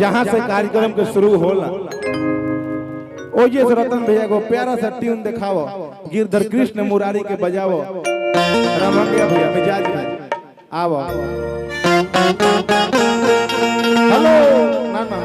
जहां से कार्यक्रम के शुरू होला ओजे से रतन भैया को प्यारा सा ट्यून दिखाओ, गिरधर कृष्ण मुरारी के बजाओ, रमंगिया भैया मिजाज में आओ। हेलो ना ना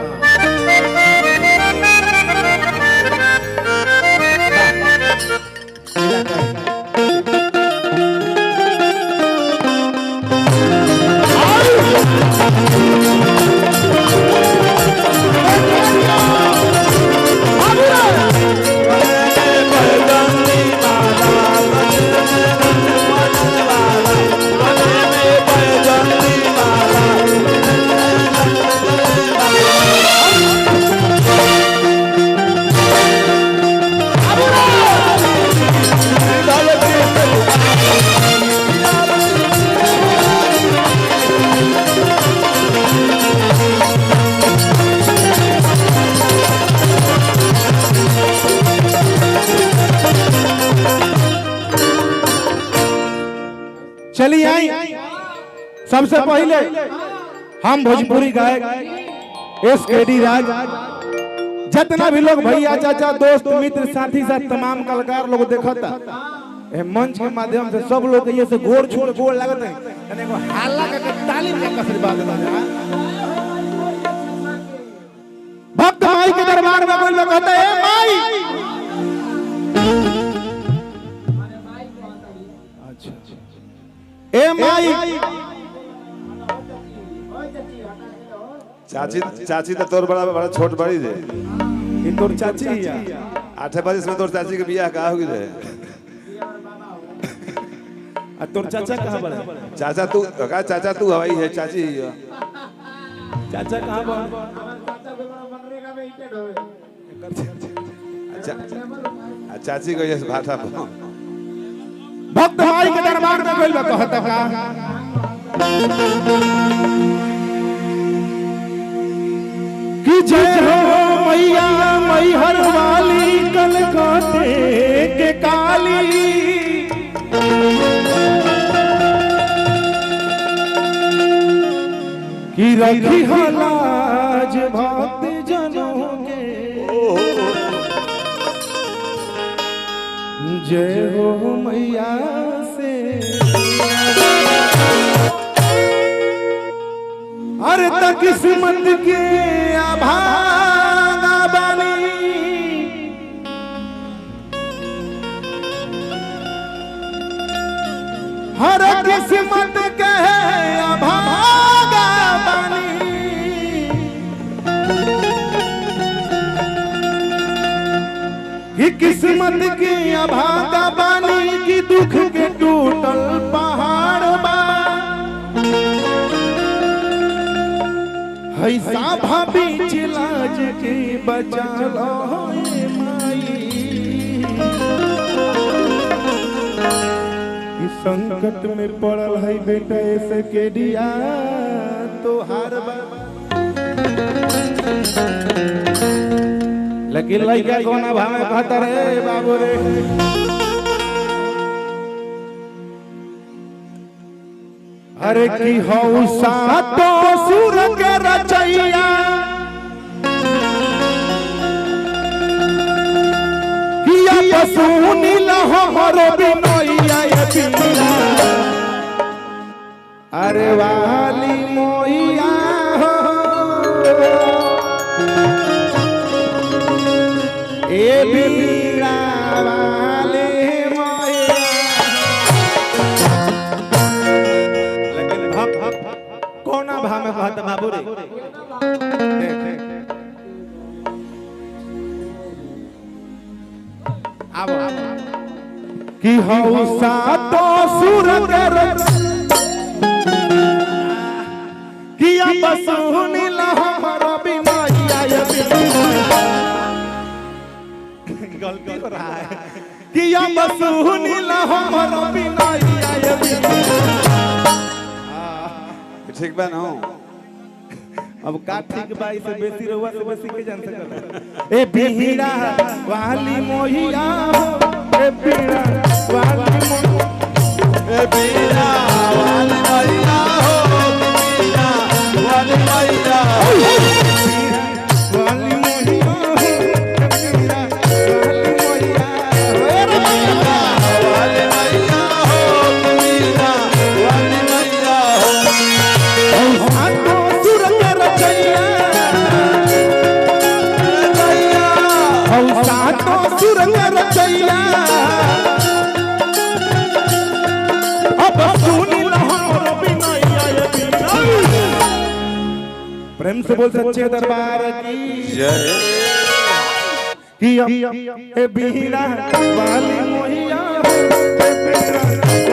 चलिए आई। सबसे पहले हम भोजपुरी गायक एस.के.डी. राज, जितना भी लोग भैया चाचा दोस्त मित्र साथी साथ तमाम कलाकार लोग देखता मंच के माध्यम से सब लोग ये से गोर छोड़ गोर लगत है यानी को हल्ला का तालीम का आशीर्वाद देना। भक्त माई के दरबार में कोई लोग कहता है माई, ए माई चाची चाची तो तोर बड़ा बड़ा छोट बड़ी रे, ये तोर चाची है 8 बजे में तोर चाची के बियाह का होगी रे। आ तोर चाचा कहां बड़ा? चाचा तू का चाचा तू हवाई है, चाची है। चाचा कहां बड़ा? अच्छा चाची को ये भाषा भक्त माई के दरबार में कोई कहता का कि जय हो मैया मैहर वाली कलकत्ते के काली, कि रखी लाज भक्त जनों के, जय हो मैया से हर तक किस्मत के अभागा बनी, हर किस्मत के अभागा बनी, कि किस्मत के अभागा बनी, की दुख के टूटल पहाड़ बा, ऐसा भाभी चिलाज के बचा लो माई, इस संकट में पड़ल है बेटा एस.के.डी. तो हार बा, लेकिन लड़का कोना भाव में कहता रे बाबू रे, अरे की हौसा तो सुर के रचैया, किया पसुनी लहरो बिनैया ये पिया, अरे वाली मोइया हो ए बीड़ा वाले मोइया। लेकिन कोना भाव में कहता बाबू रे, अब कि हौसा तो सुर के किया बसुनी लहरो बिनैया ये पिया, गलती हो रहा है, किया बसुनी लहरो बिनैया ये पिया। ठीक बा ना? अब का ठीक बाई से बेसी रहुआ से बेसी के जान सकता। ए बीड़ा वाली मोहिया हो, ए बीड़ा वाली मोहिया, ए बीड़ा वाली मोहिया हो, बीड़ा वाली मोहिया। सुर के रचैया अब सुनी ल हमरो बिनैया ये बिना प्रेम से बोल सच्चे दरबार की जय कि ए बीड़ा वाली मोहिया ए बीड़ा